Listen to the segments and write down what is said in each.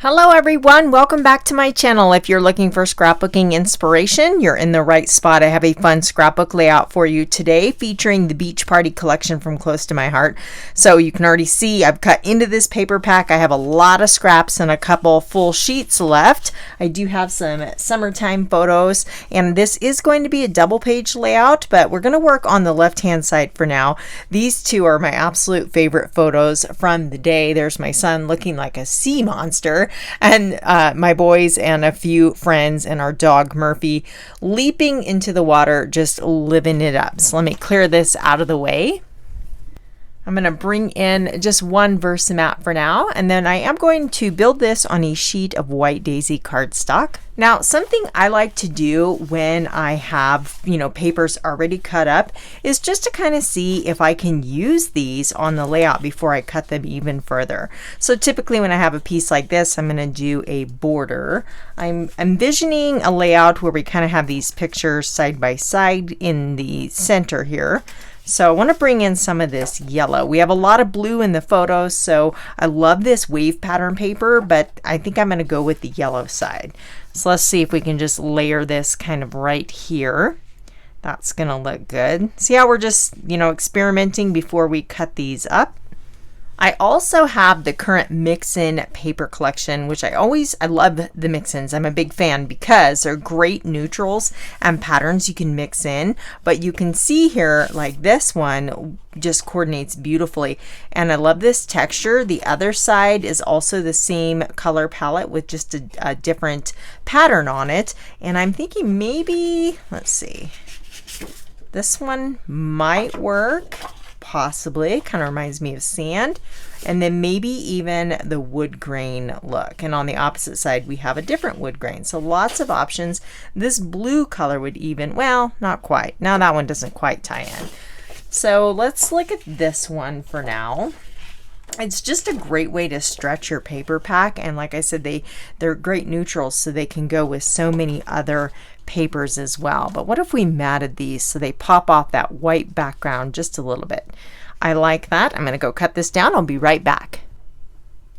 Hello everyone, welcome back to my channel. If you're looking for scrapbooking inspiration, you're in the right spot. I have a fun scrapbook layout for you today featuring the Beach Party collection from Close to My Heart. So you can already see I've cut into this paper pack. I have a lot of scraps and a couple full sheets left. I do have some summertime photos, and this is going to be a double page layout, but we're going to work on the left hand side for now. These two are my absolute favorite photos from the day. There's my son looking like a sea monster, and my boys and a few friends and our dog Murphy leaping into the water, just living it up. So let me clear this out of the way. I'm going to bring in just one VersaMat for now, and then I am going to build this on a sheet of white daisy cardstock. Now, something I like to do when I have, papers already cut up is just to kind of see if I can use these on the layout before I cut them even further. So typically when I have a piece like this, I'm going to do a border. I'm envisioning a layout where we kind of have these pictures side by side in the center here. So I want to bring in some of this yellow. We have a lot of blue in the photos, so I love this wave pattern paper, but I think I'm going to go with the yellow side. So let's see if we can just layer this kind of right here. That's going to look good. See how we're just, experimenting before we cut these up? I also have the current mix-in paper collection, which I love the mix-ins. I'm a big fan because they're great neutrals and patterns you can mix in. But you can see here, like this one just coordinates beautifully. And I love this texture. The other side is also the same color palette with just a different pattern on it. And I'm thinking maybe, let's see, this one might work. Possibly, kind of reminds me of sand, and then maybe even the wood grain look. And on the opposite side we have a different wood grain, so lots of options. This blue color would even, well, not quite. Now that one doesn't quite tie in. So let's look at this one for now. It's just a great way to stretch your paper pack, and like I said, they're great neutrals, so they can go with so many other papers as well. But what if we matted these so they pop off that white background just a little bit? I like that. I'm going to go cut this down. I'll be right back.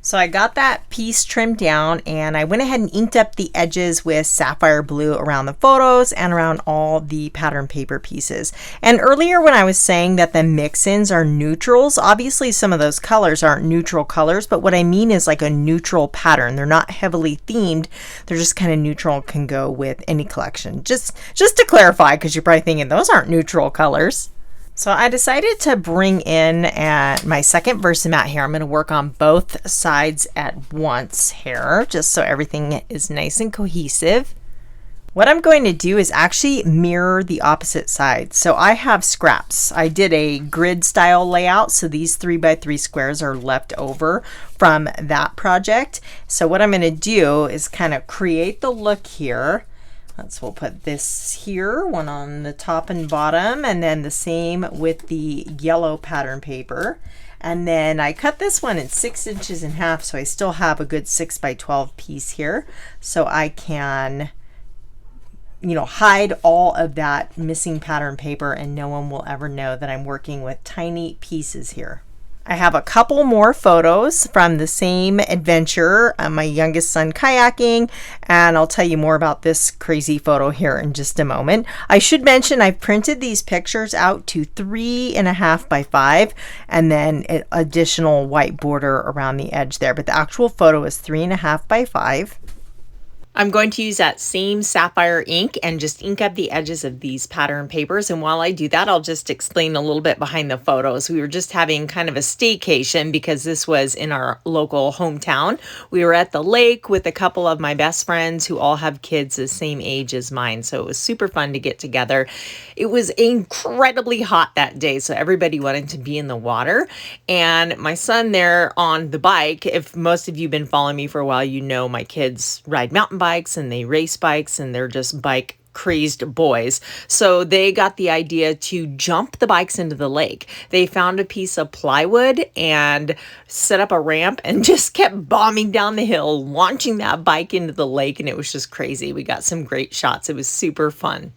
So I got that piece trimmed down, and I went ahead and inked up the edges with sapphire blue around the photos and around all the pattern paper pieces. And earlier when I was saying that the mix-ins are neutrals, obviously some of those colors aren't neutral colors, but what I mean is like a neutral pattern. They're not heavily themed. They're just kind of neutral, can go with any collection. Just to clarify, because you're probably thinking those aren't neutral colors. So I decided to bring in my second VersaMat here. I'm going to work on both sides at once here, just so everything is nice and cohesive. What I'm going to do is actually mirror the opposite side. So I have scraps. I did a grid style layout, so these 3x3 squares are left over from that project. So what I'm going to do is kind of create the look here. We'll put this here, one on the top and bottom, and then the same with the yellow pattern paper. And then I cut this one in 6 inches in half, so I still have a good 6x12 piece here, so I can hide all of that missing pattern paper and no one will ever know that I'm working with tiny pieces here. I have a couple more photos from the same adventure, my youngest son kayaking, and I'll tell you more about this crazy photo here in just a moment. I should mention I've printed these pictures out to 3.5 by 5 and then an additional white border around the edge there, but the actual photo is 3.5 by 5. I'm going to use that same sapphire ink and just ink up the edges of these pattern papers. And while I do that, I'll just explain a little bit behind the photos. We were just having kind of a staycation because this was in our local hometown. We were at the lake with a couple of my best friends who all have kids the same age as mine. So it was super fun to get together. It was incredibly hot that day, so everybody wanted to be in the water. And my son there on the bike, if most of you have been following me for a while, you know my kids ride mountain bikes and they race bikes and they're just bike crazed boys. So they got the idea to jump the bikes into the lake. They found a piece of plywood and set up a ramp and just kept bombing down the hill, launching that bike into the lake, and it was just crazy. We got some great shots. It was super fun.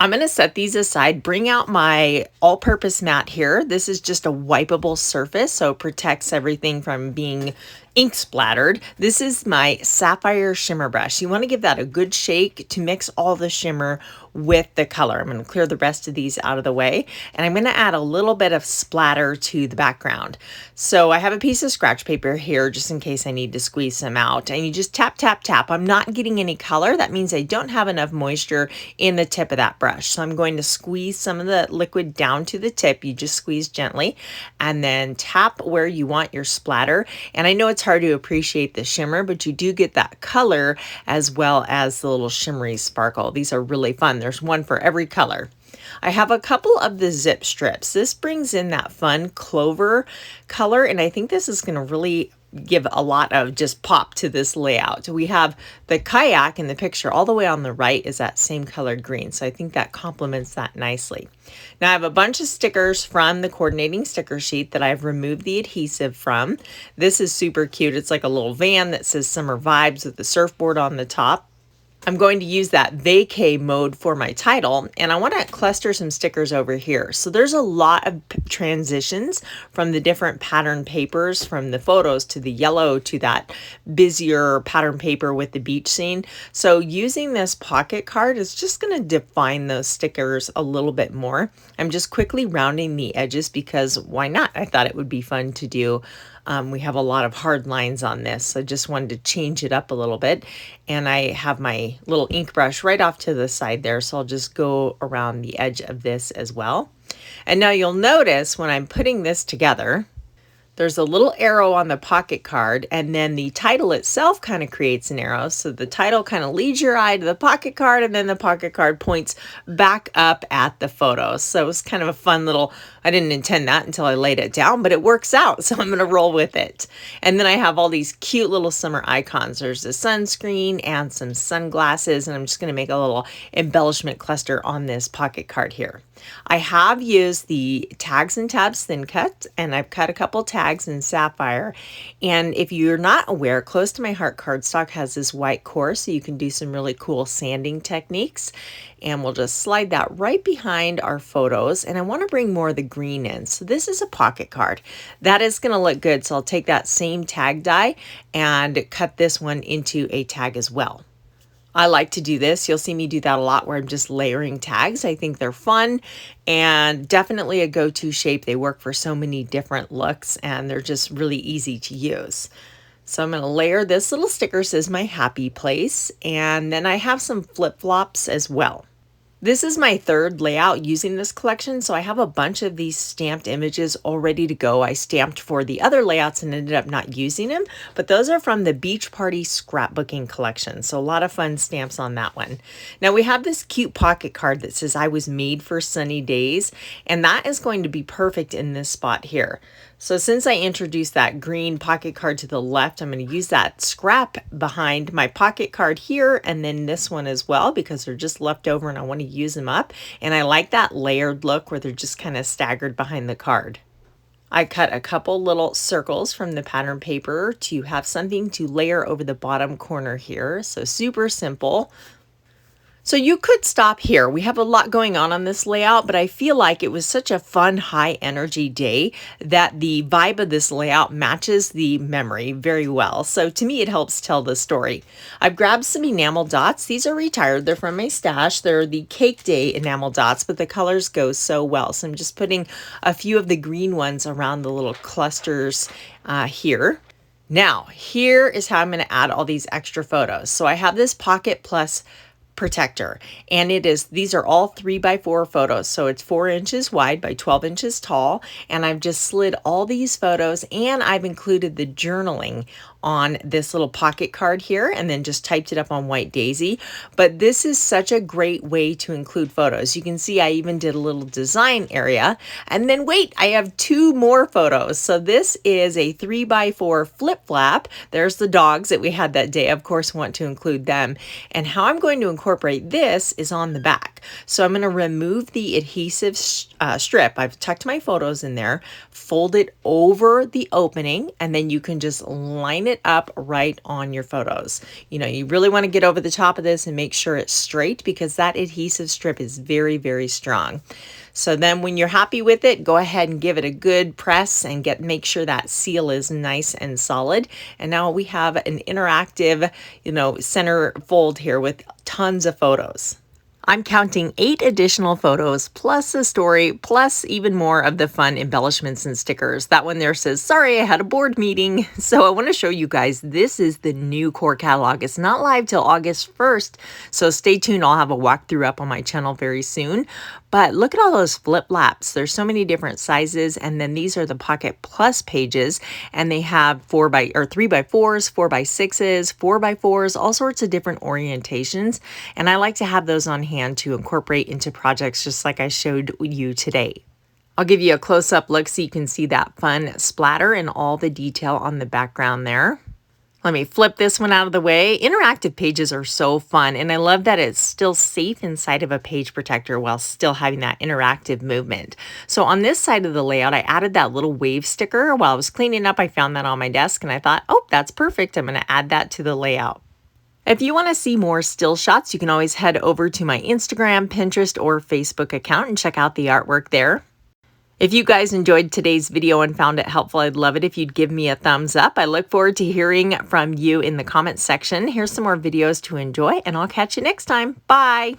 I'm going to set these aside, bring out my all-purpose mat here. This is just a wipeable surface, so it protects everything from being ink splattered. This is my Sapphire shimmer brush. You want to give that a good shake to mix all the shimmer with the color. I'm going to clear the rest of these out of the way, and I'm going to add a little bit of splatter to the background. So I have a piece of scratch paper here just in case I need to squeeze some out, and you just tap, tap, tap. I'm not getting any color. That means I don't have enough moisture in the tip of that brush. So I'm going to squeeze some of the liquid down to the tip. You just squeeze gently and then tap where you want your splatter. And I know it's hard to appreciate the shimmer, but you do get that color as well as the little shimmery sparkle. These are really fun. There's one for every color. I have a couple of the zip strips. This brings in that fun clover color, and I think this is going to really give a lot of just pop to this layout. We have the kayak in the picture all the way on the right is that same color green, so I think that complements that nicely. Now I have a bunch of stickers from the coordinating sticker sheet that I've removed the adhesive from. This is super cute. It's like a little van that says Summer Vibes with the surfboard on the top. I'm going to use that vacay mode for my title, and I want to cluster some stickers over here. So there's a lot of transitions from the different pattern papers, from the photos to the yellow to that busier pattern paper with the beach scene. So using this pocket card is just going to define those stickers a little bit more. I'm just quickly rounding the edges because why not? I thought it would be fun to do. We have a lot of hard lines on this, so I just wanted to change it up a little bit. And I have my little ink brush right off to the side there, so I'll just go around the edge of this as well. And now you'll notice when I'm putting this together, there's a little arrow on the pocket card, and then the title itself kind of creates an arrow. So the title kind of leads your eye to the pocket card, and then the pocket card points back up at the photos. So it's kind of a fun little, I didn't intend that until I laid it down, but it works out. So I'm going to roll with it. And then I have all these cute little summer icons. There's a sunscreen and some sunglasses, and I'm just going to make a little embellishment cluster on this pocket card here. I have used the Tags and Tabs thin cut, and I've cut a couple tags in Sapphire. And if you're not aware, Close to My Heart cardstock has this white core, so you can do some really cool sanding techniques. And we'll just slide that right behind our photos. And I want to bring more of the green in. So this is a pocket card. That is going to look good. So I'll take that same tag die and cut this one into a tag as well. I like to do this. You'll see me do that a lot where I'm just layering tags. I think they're fun and definitely a go-to shape. They work for so many different looks and they're just really easy to use. So I'm going to layer this little sticker, says my happy place, and then I have some flip-flops as well. This is my third layout using this collection, so I have a bunch of these stamped images all ready to go. I stamped for the other layouts and ended up not using them, but those are from the Beach Party Scrapbooking collection, so a lot of fun stamps on that one. Now we have this cute pocket card that says I was made for sunny days, and that is going to be perfect in this spot here. So since I introduced that green pocket card to the left, I'm going to use that scrap behind my pocket card here and then this one as well because they're just left over and I want to use them up. And I like that layered look where they're just kind of staggered behind the card. I cut a couple little circles from the pattern paper to have something to layer over the bottom corner here. So super simple. So you could stop here. We have a lot going on this layout, but I feel like it was such a fun, high energy day that the vibe of this layout matches the memory very well. So to me, it helps tell the story. I've grabbed some enamel dots. These are retired. They're from my stash. They're the Cake Day enamel dots, but the colors go so well. So I'm just putting a few of the green ones around the little clusters here. Now, here is how I'm going to add all these extra photos. So I have this Pocket Plus protector, and these are all 3x4 photos, so it's 4 inches wide by 12 inches tall, and I've just slid all these photos and I've included the journaling on this little pocket card here and then just typed it up on white daisy. But this is such a great way to include photos. You can see I even did a little design area, and then wait, I have 2 more photos. So this is a 3x4 flip flap. There's the dogs that we had that day. Of course, want to include them. And how I'm going to incorporate this is on the back. So I'm going to remove the adhesive strip. I've tucked my photos in there, fold it over the opening, and then you can just line it up right on your photos. You know, you really want to get over the top of this and make sure it's straight because that adhesive strip is very, very strong. So then when you're happy with it, go ahead and give it a good press and make sure that seal is nice and solid. And now we have an interactive, you know, center fold here with tons of photos. I'm counting 8 additional photos plus a story plus even more of the fun embellishments and stickers. That one there says, sorry, I had a board meeting. So I want to show you guys, this is the new core catalog. It's not live till August 1st. So stay tuned. I'll have a walkthrough up on my channel very soon. But look at all those flip flaps. There's so many different sizes. And then these are the Pocket Plus pages. And they have 3x4s, 4x6s, 4x4s, all sorts of different orientations. And I like to have those on hand to incorporate into projects just like I showed you today. I'll give you a close-up look so you can see that fun splatter and all the detail on the background there. Let me flip this one out of the way. Interactive pages are so fun, and I love that it's still safe inside of a page protector while still having that interactive movement. So on this side of the layout, I added that little wave sticker. While I was cleaning up, I found that on my desk, and I thought, oh, that's perfect. I'm going to add that to the layout. If you want to see more still shots, you can always head over to my Instagram, Pinterest, or Facebook account and check out the artwork there. If you guys enjoyed today's video and found it helpful, I'd love it if you'd give me a thumbs up. I look forward to hearing from you in the comments section. Here's some more videos to enjoy, and I'll catch you next time. Bye!